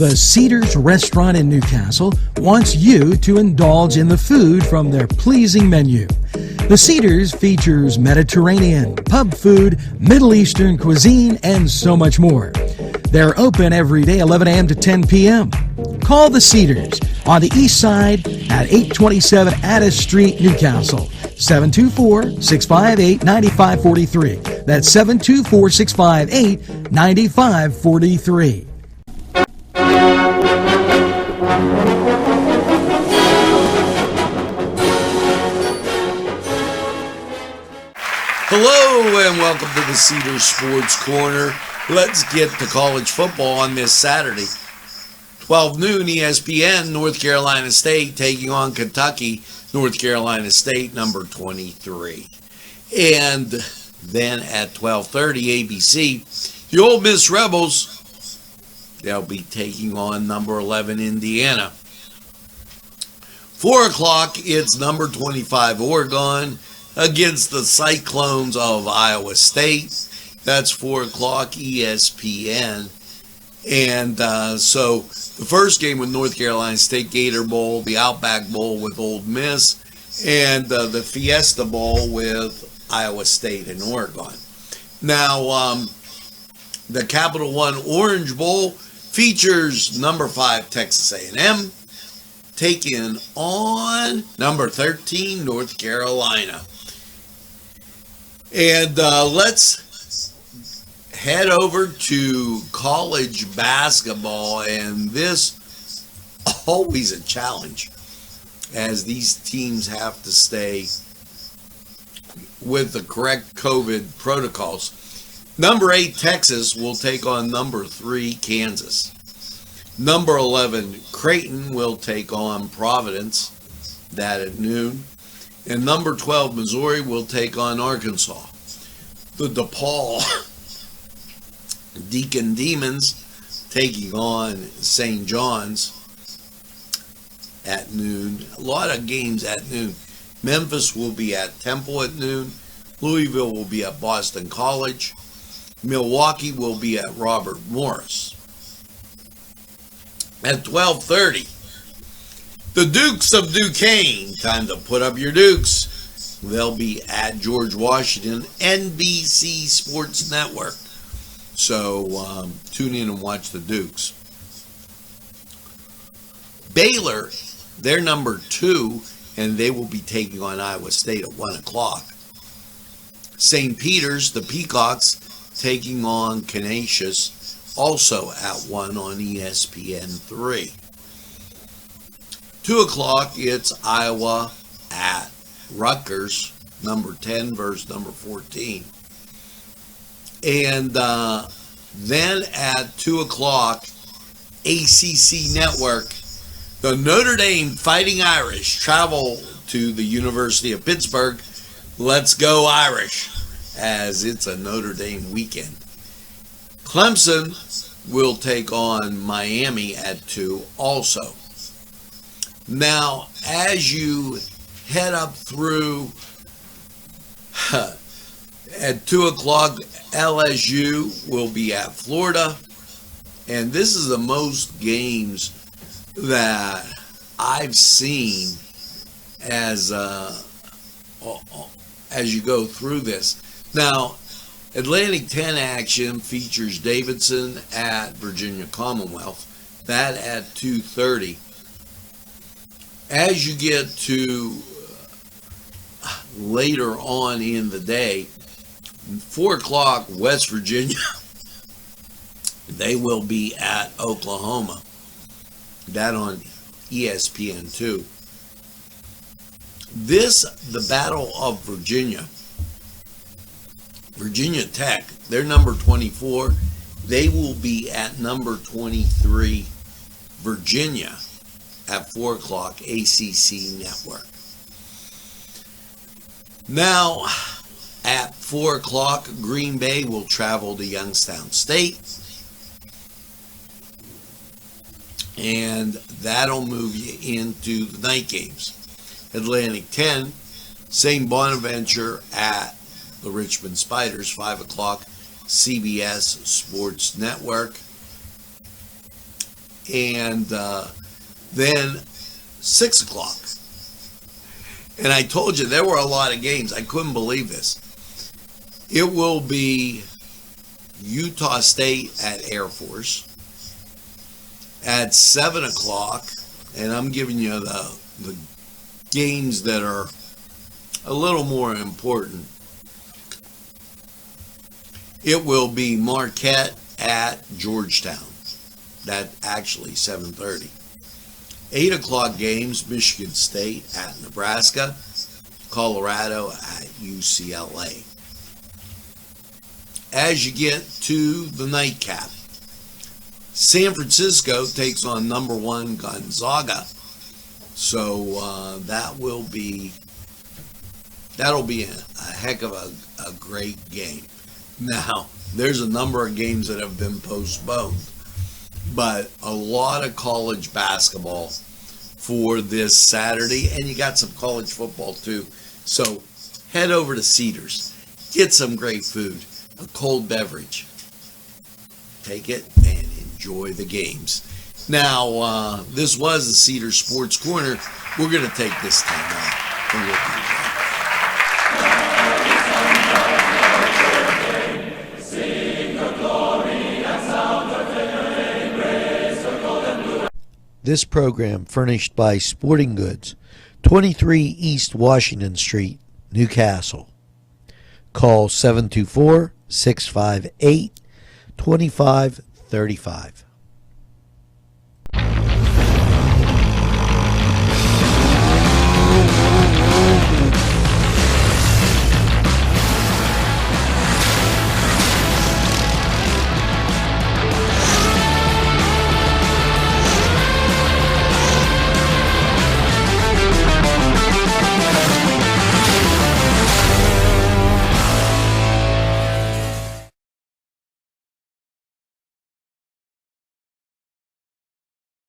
The Cedars restaurant in Newcastle wants you to indulge in the food from their pleasing menu. The Cedars features Mediterranean, pub food, Middle Eastern cuisine, and so much more. They're open every day 11 a.m. to 10 p.m. Call The Cedars on the east side at 827 Addis Street, Newcastle. 724-658-9543. That's 724-658-9543. Hello and welcome to the Cedars Sports Corner. Let's get to college football on this Saturday. 12 noon ESPN, North Carolina State taking on Kentucky. North Carolina State, number 23. And then at 12:30 ABC, the Ole Miss Rebels, they'll be taking on number 11 Indiana. 4 o'clock, it's number 25 Oregon against the Cyclones of Iowa State. That's 4 o'clock ESPN. And so the first game with North Carolina State, Gator Bowl, the Outback Bowl with Ole Miss, and the Fiesta Bowl with Iowa State and Oregon. Now, the Capital One Orange Bowl features number 5 Texas A&M taking on number 13 North Carolina. And let's head over to college basketball, and this always a challenge as these teams have to stay with the correct COVID protocols. Number 8 Texas will take on number 3 Kansas. Number 11 Creighton will take on Providence, that at noon. And number 12 Missouri will take on Arkansas. The DePaul Deacon Demons taking on St. John's at noon. A lot of games at noon. Memphis will be at Temple at noon. Louisville will be at Boston College. Milwaukee will be at Robert Morris. At 12:30, the Dukes of Duquesne, time to put up your Dukes. They'll be at George Washington, NBC Sports Network. So tune in and watch the Dukes. Baylor, they're number 2, and they will be taking on Iowa State at 1 o'clock. St. Peter's, the Peacocks, taking on Canisius, also at 1 on ESPN3. 2 o'clock, it's Iowa at Rutgers, number 10 versus number 14. And then at 2 o'clock, ACC Network, the Notre Dame Fighting Irish travel to the University of Pittsburgh. Let's go Irish, as it's a Notre Dame weekend. Clemson will take on Miami at 2 also. Now, as you head up through at 2 o'clock, LSU will be at Florida. And this is the most games that I've seen as you go through this. Now, Atlantic 10 action features Davidson at Virginia Commonwealth. That at 2:30. As you get to later on in the day, 4 o'clock, West Virginia, they will be at Oklahoma. That on ESPN2. The Battle of Virginia. Virginia Tech, they're number 24. They will be at number 23, Virginia, at 4 o'clock, ACC Network. Now, at 4 o'clock, Green Bay will travel to Youngstown State. And that'll move you into the night games. Atlantic 10, St. Bonaventure at the Richmond Spiders, 5 o'clock, CBS Sports Network. and then 6 o'clock. And I told you there were a lot of games. I couldn't believe this. It will be Utah State at Air Force at 7 o'clock. And I'm giving you the games that are a little more important. It will be Marquette at Georgetown. That actually 7:30. 8 o'clock games, Michigan State at Nebraska, Colorado at UCLA. As you get to the nightcap, San Francisco takes on number 1 Gonzaga. So that'll be a heck of a great game. Now, there's a number of games that have been postponed, but a lot of college basketball for this Saturday, and you got some college football too. So head over to Cedars, get some great food, a cold beverage, take it and enjoy the games. Now, this was the Cedars Sports Corner. We're going to take this time out, and we'll be back. This program furnished by Sporting Goods, 23 East Washington Street, Newcastle. Call 724-658-2535.